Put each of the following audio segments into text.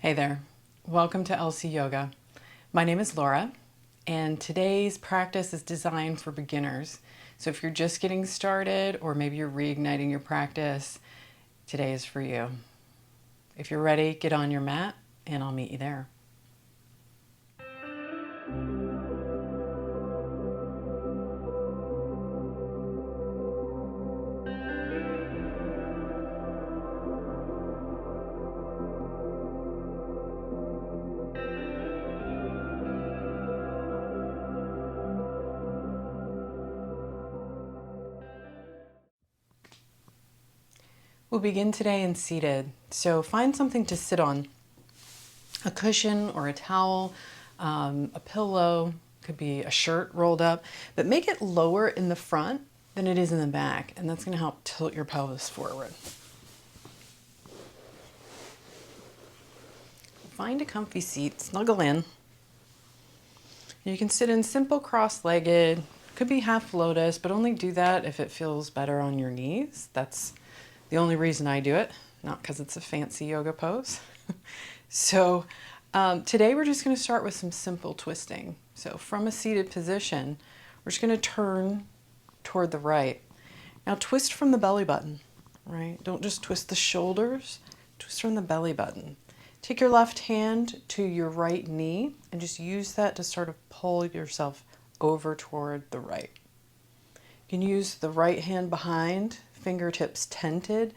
Hey there, welcome to LC Yoga. My name is Laura, and today's practice is designed for beginners. So if you're just getting started, or maybe you're reigniting your practice, today is for you. If you're ready, get on your mat, and I'll meet you there. We'll begin today in seated. So find something to sit on. A cushion or a towel, a pillow, could be a shirt rolled up, but make it lower in the front than it is in the back, and that's going to help tilt your pelvis forward. Find a comfy seat, snuggle in. You can sit in simple cross-legged, could be half lotus, but only do that if it feels better on your knees. That's the only reason I do it, not because it's a fancy yoga pose. So today we're just going to start with some simple twisting. So from a seated position, we're just going to turn toward the right. Now twist from the belly button, right? Don't just twist the shoulders, twist from the belly button. Take your left hand to your right knee and just use that to sort of pull yourself over toward the right. You can use the right hand behind, fingertips tented,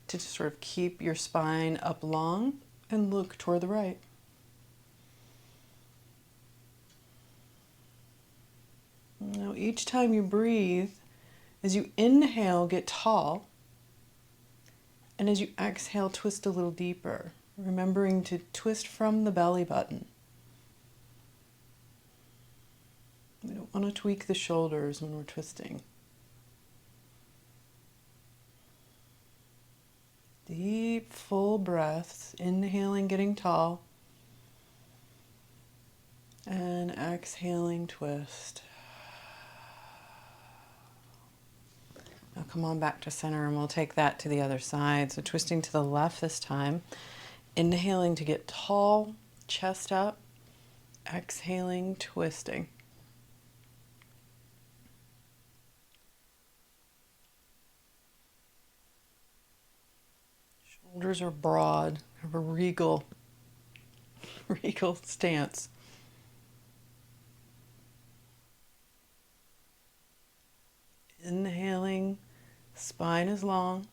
to just sort of keep your spine up long and look toward the right. Now each time you breathe, as you inhale, get tall, and as you exhale, twist a little deeper, remembering to twist from the belly button. We don't want to tweak the shoulders when we're twisting. Deep, full breaths, inhaling, getting tall, and exhaling, twist. Now come on back to center, and we'll take that to the other side. So twisting to the left this time, inhaling to get tall, chest up, exhaling, twisting. Shoulders are broad, have a regal stance. Inhaling, spine is long.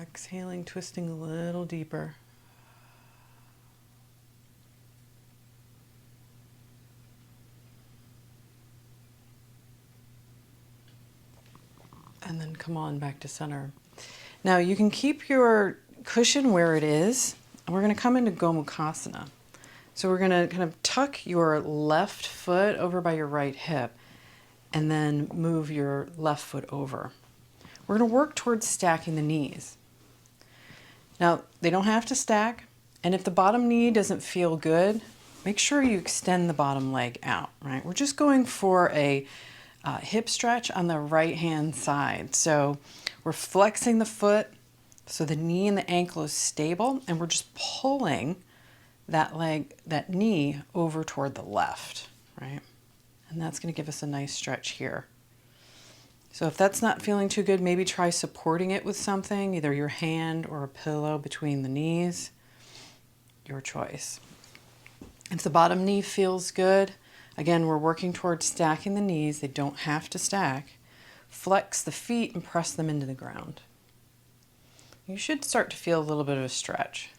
Exhaling, twisting a little deeper. And then come on back to center. Now you can keep your cushion where it is, and we're going to come into Gomukhasana. So we're going to kind of tuck your left foot over by your right hip and then move your left foot over. We're going to work towards stacking the knees. Now, they don't have to stack, and if the bottom knee doesn't feel good, make sure you extend the bottom leg out, right? We're just going for a hip stretch on the right-hand side. So we're flexing the foot so the knee and the ankle is stable, and we're just pulling that leg, that knee over toward the left, right? And that's going to give us a nice stretch here. So if that's not feeling too good, maybe try supporting it with something, either your hand or a pillow between the knees. Your choice. If the bottom knee feels good, again, we're working towards stacking the knees. They don't have to stack. Flex the feet and press them into the ground. You should start to feel a little bit of a stretch.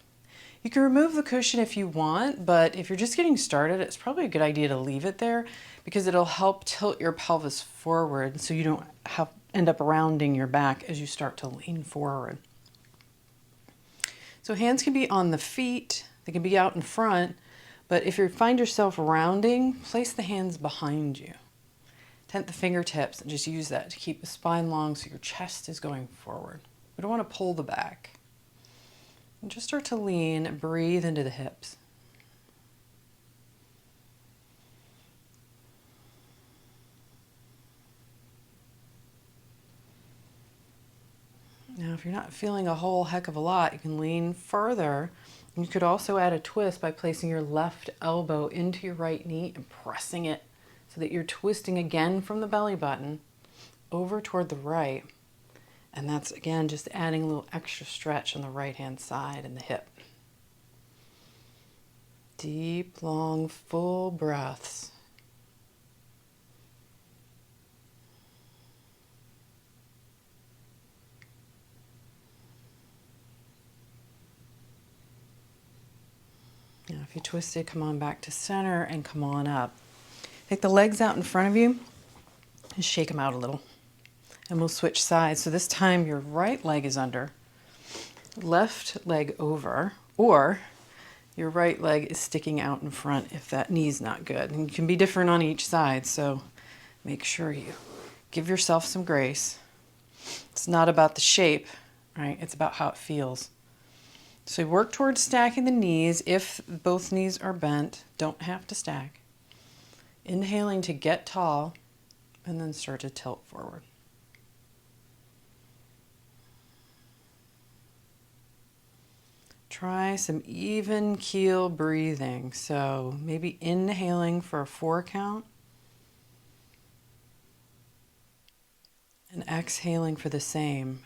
You can remove the cushion if you want, but if you're just getting started, it's probably a good idea to leave it there because it'll help tilt your pelvis forward so you don't end up rounding your back as you start to lean forward. So hands can be on the feet, they can be out in front, but if you find yourself rounding, place the hands behind you. Tent the fingertips and just use that to keep the spine long so your chest is going forward. We don't want to pull the back. And just start to lean and breathe into the hips. Now if you're not feeling a whole heck of a lot, you can lean further. You could also add a twist by placing your left elbow into your right knee and pressing it so that you're twisting again from the belly button over toward the right. And that's, again, just adding a little extra stretch on the right-hand side and the hip. Deep, long, full breaths. Now, if you twisted, come on back to center and come on up. Take the legs out in front of you and shake them out a little. And we'll switch sides. So this time your right leg is under, left leg over, or your right leg is sticking out in front if that knee's not good. And you can be different on each side, so make sure you give yourself some grace. It's not about the shape, right? It's about how it feels. So work towards stacking the knees. If both knees are bent, don't have to stack. Inhaling to get tall, and then start to tilt forward. Try some even keel breathing. So maybe inhaling for a 4 count and exhaling for the same.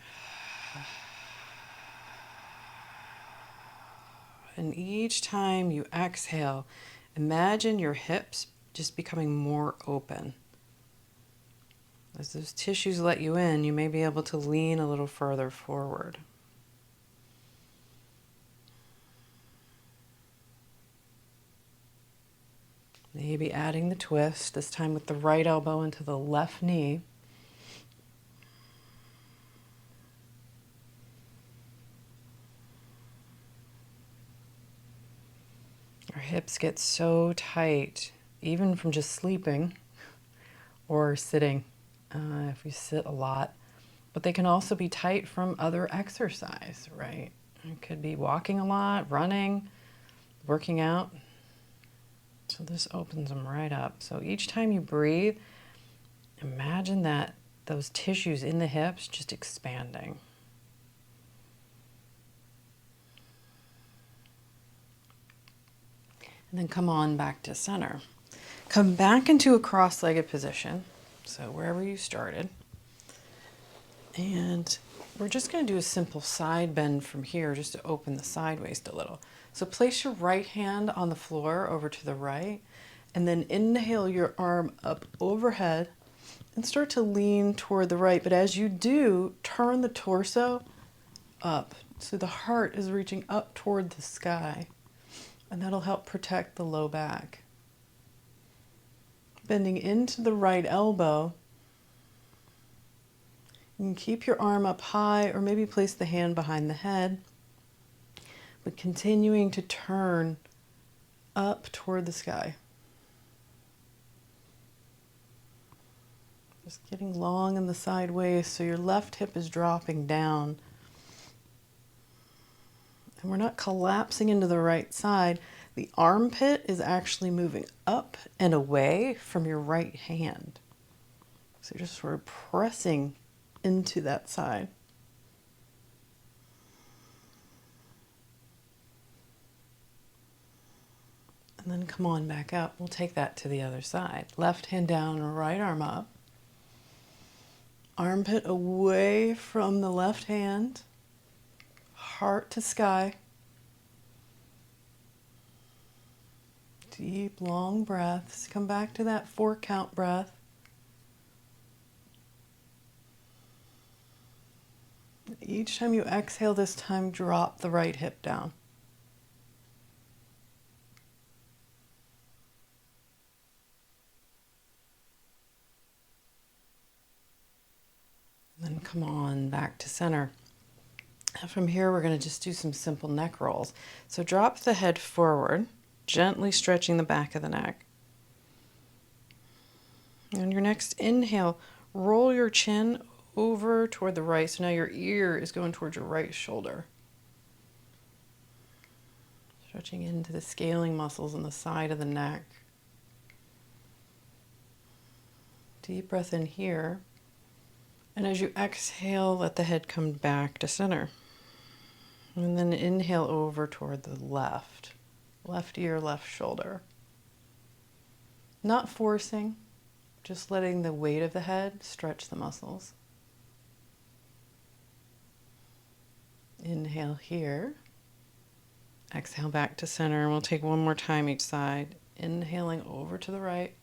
And each time you exhale, imagine your hips just becoming more open. As those tissues let you in, you may be able to lean a little further forward. Maybe adding the twist, this time with the right elbow into the left knee. Our hips get so tight, even from just sleeping or sitting, if we sit a lot. But they can also be tight from other exercise, right? It could be walking a lot, running, working out. So this opens them right up. So each time you breathe, imagine that those tissues in the hips just expanding. And then come on back to center. Come back into a cross-legged position, so wherever you started. And we're just going to do a simple side bend from here just to open the side waist a little. So place your right hand on the floor over to the right, and then inhale your arm up overhead and start to lean toward the right. But as you do, turn the torso up so the heart is reaching up toward the sky, and that'll help protect the low back. Bending into the right elbow. You can keep your arm up high or maybe place the hand behind the head, but continuing to turn up toward the sky. Just getting long in the side waist so your left hip is dropping down. And we're not collapsing into the right side. The armpit is actually moving up and away from your right hand. So you're just sort of pressing into that side. And then come on back up. We'll take that to the other side. Left hand down, right arm up. Armpit away from the left hand. Heart to sky. Deep, long breaths. Come back to that 4 count breath. Each time you exhale this time, drop the right hip down. Then come on back to center. And from here, we're going to just do some simple neck rolls. So drop the head forward, gently stretching the back of the neck. On your next inhale, roll your chin over toward the right. So now your ear is going towards your right shoulder. Stretching into the scaling muscles on the side of the neck. Deep breath in here. And as you exhale, let the head come back to center. And then inhale over toward the left ear, left shoulder. Not forcing, just letting the weight of the head stretch the muscles. Inhale here. Exhale back to center, and we'll take one more time each side. Inhaling over to the right.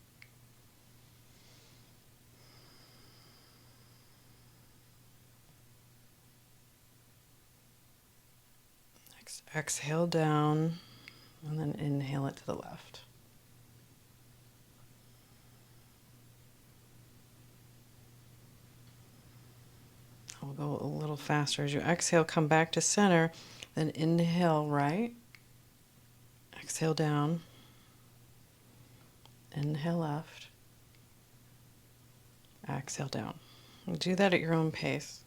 Exhale down, and then inhale it to the left. I'll go a little faster. As you exhale, come back to center, then inhale right. Exhale down. Inhale left. Exhale down. Do that at your own pace.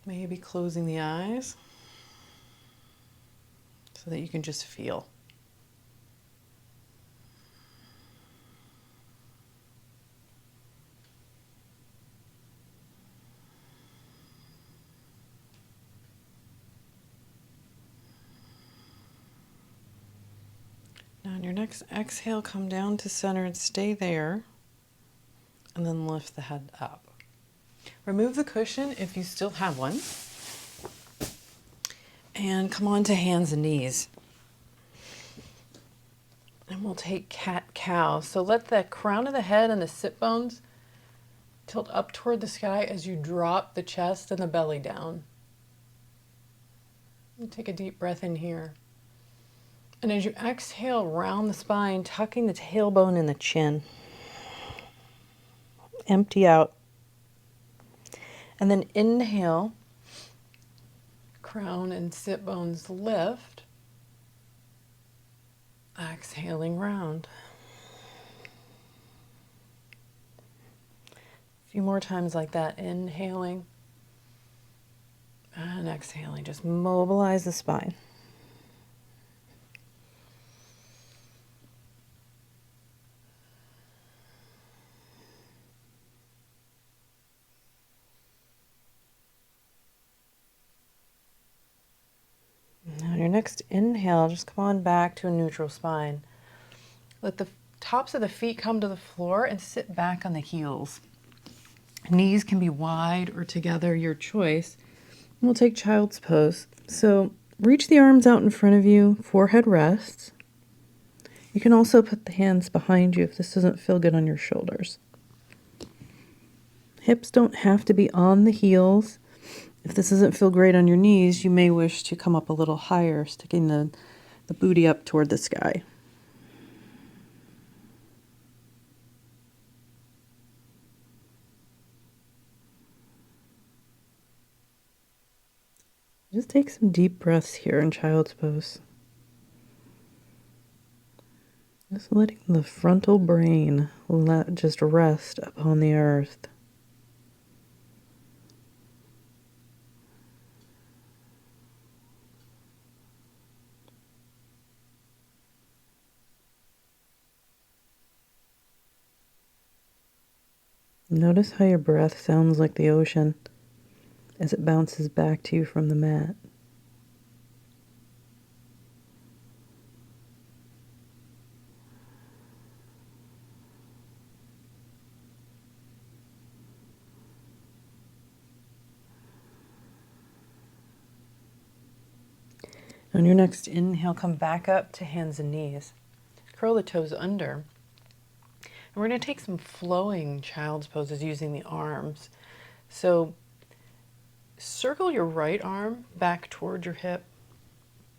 Maybe closing the eyes so that you can just feel. Now on your next exhale, come down to center and stay there, and then lift the head up. Remove the cushion if you still have one, and come on to hands and knees. And we'll take cat-cow. So let the crown of the head and the sit bones tilt up toward the sky as you drop the chest and the belly down. And take a deep breath in here. And as you exhale, round the spine, tucking the tailbone in the chin. Empty out. And then inhale, crown and sit bones lift. Exhaling round. A few more times like that, inhaling and exhaling. Just mobilize the spine. Now on your next inhale, just come on back to a neutral spine. Let the tops of the feet come to the floor and sit back on the heels. Knees can be wide or together, your choice. And we'll take child's pose. So reach the arms out in front of you, forehead rests. You can also put the hands behind you if this doesn't feel good on your shoulders. Hips don't have to be on the heels. If this doesn't feel great on your knees, you may wish to come up a little higher, sticking the booty up toward the sky. Just take some deep breaths here in child's pose. Just letting the frontal brain just rest upon the earth. Notice how your breath sounds like the ocean as it bounces back to you from the mat. On your next inhale, come back up to hands and knees. Curl the toes under. And we're going to take some flowing child's poses using the arms. So circle your right arm back toward your hip,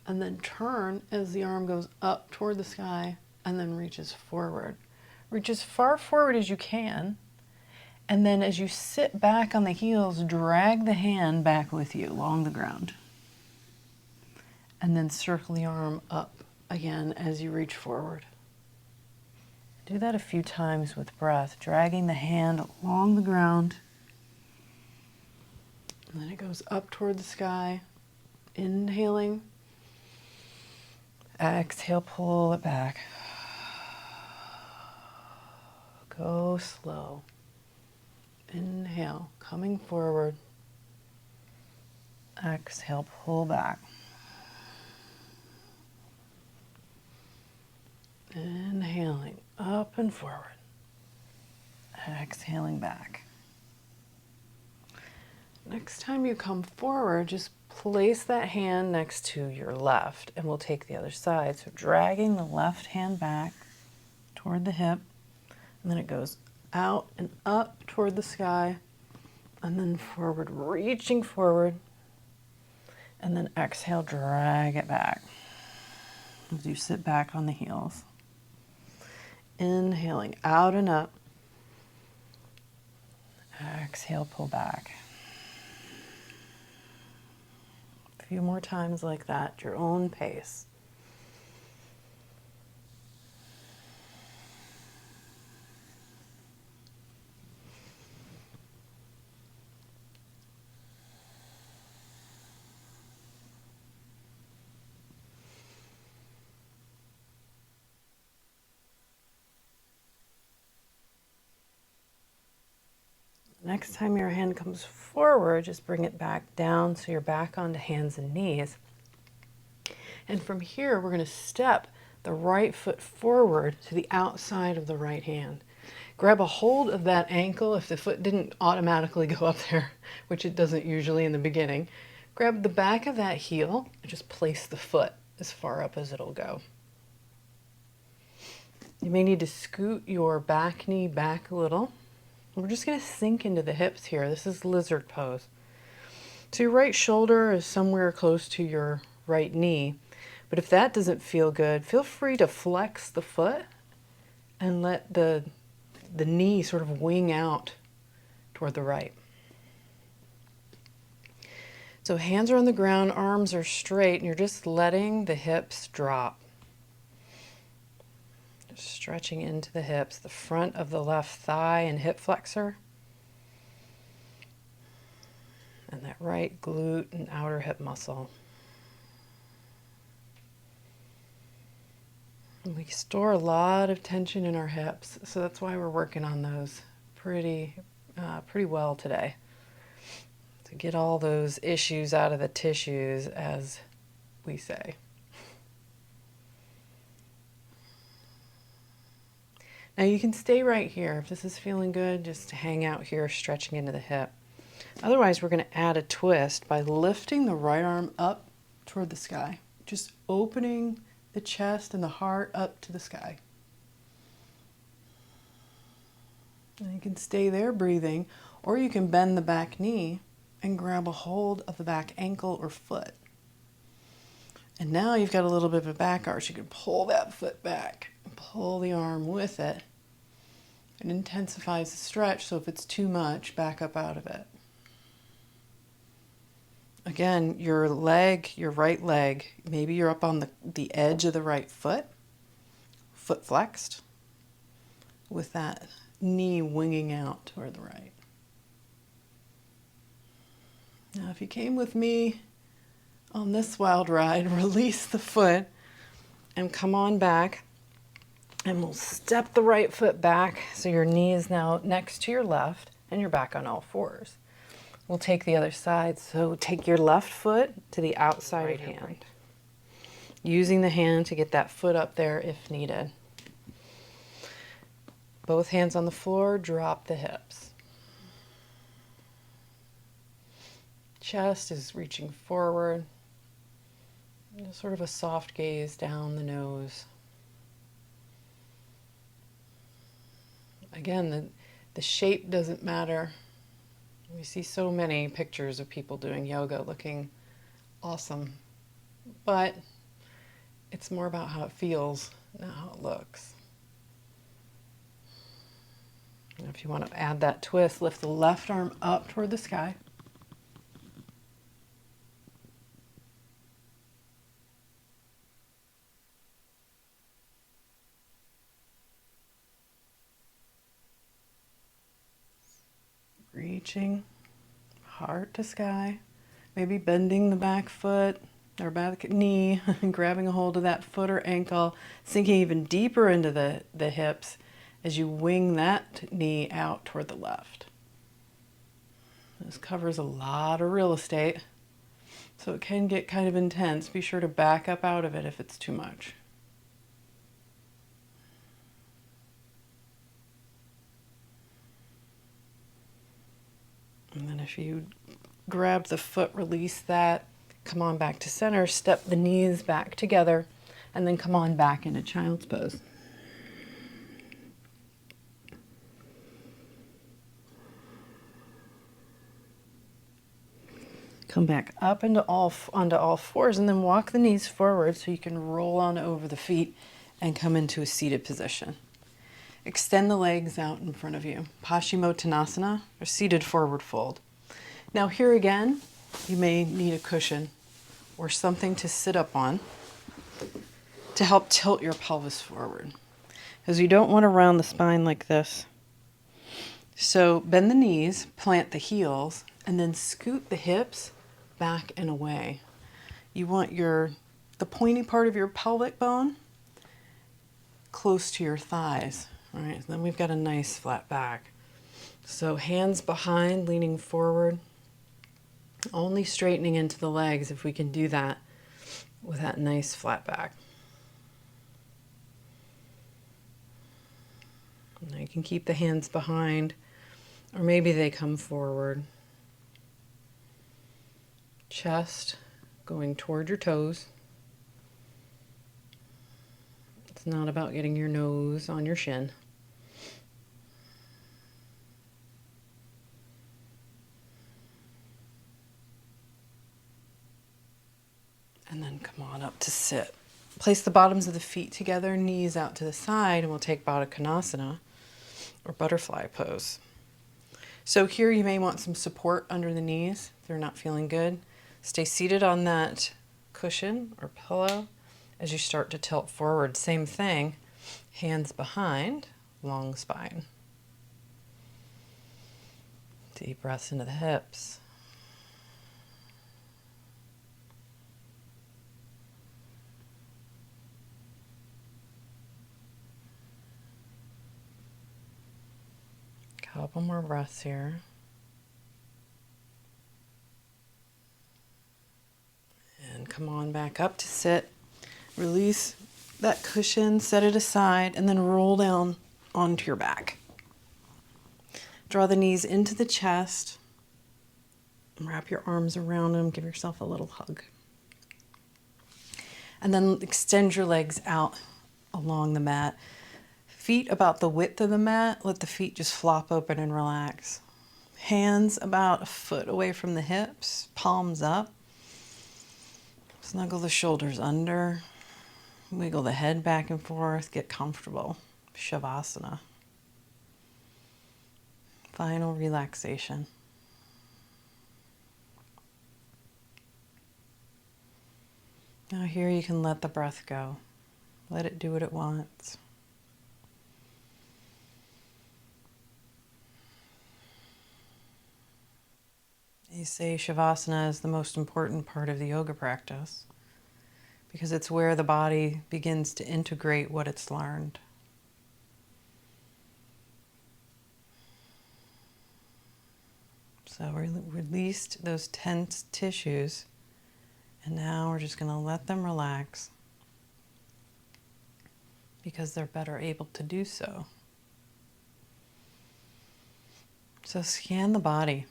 and then turn as the arm goes up toward the sky and then reaches forward. Reach as far forward as you can, and then as you sit back on the heels, drag the hand back with you along the ground. And then circle the arm up again as you reach forward. Do that a few times with breath, dragging the hand along the ground. And then it goes up toward the sky. Inhaling. Exhale, pull it back. Go slow. Inhale, coming forward. Exhale, pull back. Inhaling, up and forward. Exhaling back. Next time you come forward, just place that hand next to your left, and we'll take the other side. So dragging the left hand back toward the hip, and then it goes out and up toward the sky, and then forward, reaching forward, and then exhale, drag it back as you sit back on the heels. Inhaling out and up. Exhale, pull back. A few more times like that, at your own pace. Next time your hand comes forward, just bring it back down so you're back onto hands and knees. And from here, we're going to step the right foot forward to the outside of the right hand. Grab a hold of that ankle if the foot didn't automatically go up there, which it doesn't usually in the beginning. Grab the back of that heel and just place the foot as far up as it'll go. You may need to scoot your back knee back a little. We're just going to sink into the hips here. This is lizard pose. So your right shoulder is somewhere close to your right knee. But if that doesn't feel good, feel free to flex the foot and let the knee sort of wing out toward the right. So hands are on the ground, arms are straight, and you're just letting the hips drop. Stretching into the hips, the front of the left thigh and hip flexor, and that right glute and outer hip muscle. And we store a lot of tension in our hips, so that's why we're working on those pretty well today, to get all those issues out of the tissues, as we say. Now you can stay right here. If this is feeling good, just hang out here, stretching into the hip. Otherwise, we're going to add a twist by lifting the right arm up toward the sky. Just opening the chest and the heart up to the sky. And you can stay there breathing, or you can bend the back knee and grab a hold of the back ankle or foot. And now you've got a little bit of a back arch. You can pull that foot back and pull the arm with it. It intensifies the stretch, so if it's too much, back up out of it. Again, your leg, your right leg, maybe you're up on the edge of the right foot flexed, with that knee winging out toward the right. Now, if you came with me on this wild ride, release the foot and come on back, and we'll step the right foot back so your knee is now next to your left and you're back on all fours. We'll take the other side, so take your left foot to the outside of hand, using the hand to get that foot up there if needed. Both hands on the floor, drop the hips. Chest is reaching forward. Sort of a soft gaze down the nose. Again, the shape doesn't matter. We see so many pictures of people doing yoga looking awesome, but it's more about how it feels, not how it looks. And if you want to add that twist, lift the left arm up toward the sky. Reaching heart to sky, maybe bending the back foot or back knee and grabbing a hold of that foot or ankle, sinking even deeper into the hips as you wing that knee out toward the left. This covers a lot of real estate, so it can get kind of intense. Be sure to back up out of it if it's too much. And then if you grab the foot, release that, come on back to center, step the knees back together, and then come on back into child's pose. Come back up onto all fours, and then walk the knees forward so you can roll on over the feet and come into a seated position. Extend the legs out in front of you. Paschimottanasana, or seated forward fold. Now here again, you may need a cushion or something to sit up on to help tilt your pelvis forward, because you don't want to round the spine like this. So bend the knees, plant the heels, and then scoot the hips back and away. You want the pointy part of your pelvic bone close to your thighs. All right, then we've got a nice flat back. So hands behind, leaning forward, only straightening into the legs if we can do that with that nice flat back. Now you can keep the hands behind, or maybe they come forward. Chest going toward your toes. It's not about getting your nose on your shin. And then come on up to sit. Place the bottoms of the feet together, knees out to the side, and we'll take Baddha Konasana, or butterfly pose. So here you may want some support under the knees if they're not feeling good. Stay seated on that cushion or pillow as you start to tilt forward. Same thing, hands behind, long spine. Deep breaths into the hips. Couple more breaths here. And come on back up to sit. Release that cushion, set it aside, and then roll down onto your back. Draw the knees into the chest. Wrap your arms around them. Give yourself a little hug. And then extend your legs out along the mat. Feet about the width of the mat. Let the feet just flop open and relax. Hands about a foot away from the hips. Palms up. Snuggle the shoulders under. Wiggle the head back and forth. Get comfortable. Shavasana. Final relaxation. Now here you can let the breath go. Let it do what it wants. They say Shavasana is the most important part of the yoga practice because it's where the body begins to integrate what it's learned. So we released those tense tissues, and now we're just going to let them relax because they're better able to do so. So scan the body.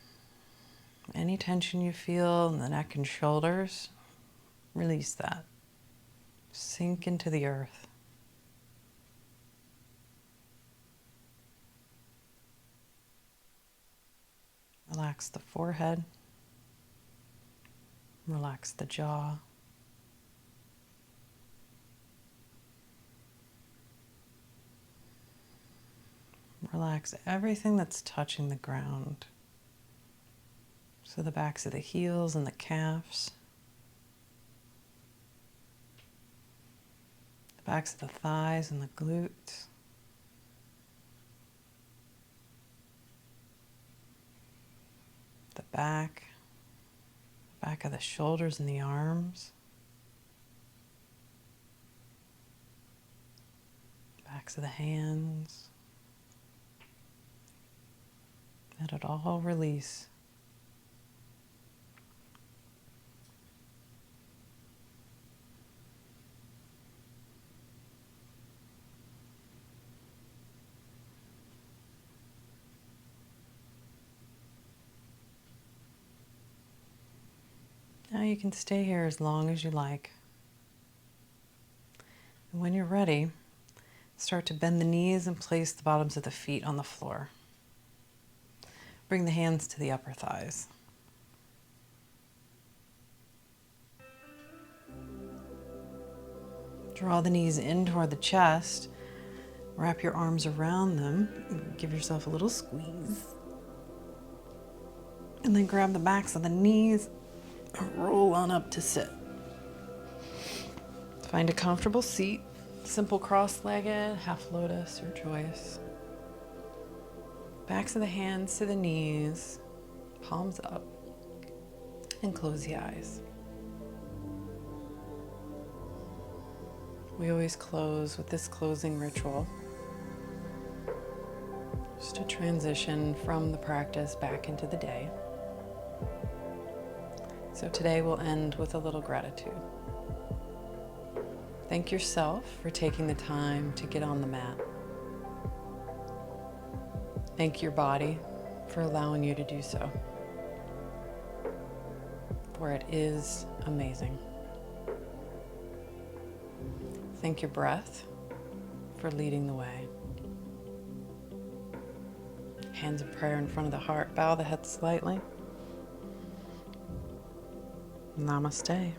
Any tension you feel in the neck and shoulders, release that. Sink into the earth. Relax the forehead. Relax the jaw. Relax everything that's touching the ground. So the backs of the heels and the calves. The backs of the thighs and the glutes. The back of the shoulders and the arms. Backs of the hands. Let it all release. Now you can stay here as long as you like. And when you're ready, start to bend the knees and place the bottoms of the feet on the floor. Bring the hands to the upper thighs. Draw the knees in toward the chest. Wrap your arms around them. Give yourself a little squeeze. And then grab the backs of the knees and roll on up to sit. Find a comfortable seat. Simple cross-legged, half lotus or choice. Backs of the hands to the knees, palms up, and close the eyes. We always close with this closing ritual, just to transition from the practice back into the day. So today we'll end with a little gratitude. Thank yourself for taking the time to get on the mat. Thank your body for allowing you to do so, for it is amazing. Thank your breath for leading the way. Hands of prayer in front of the heart. Bow the head slightly. Namaste.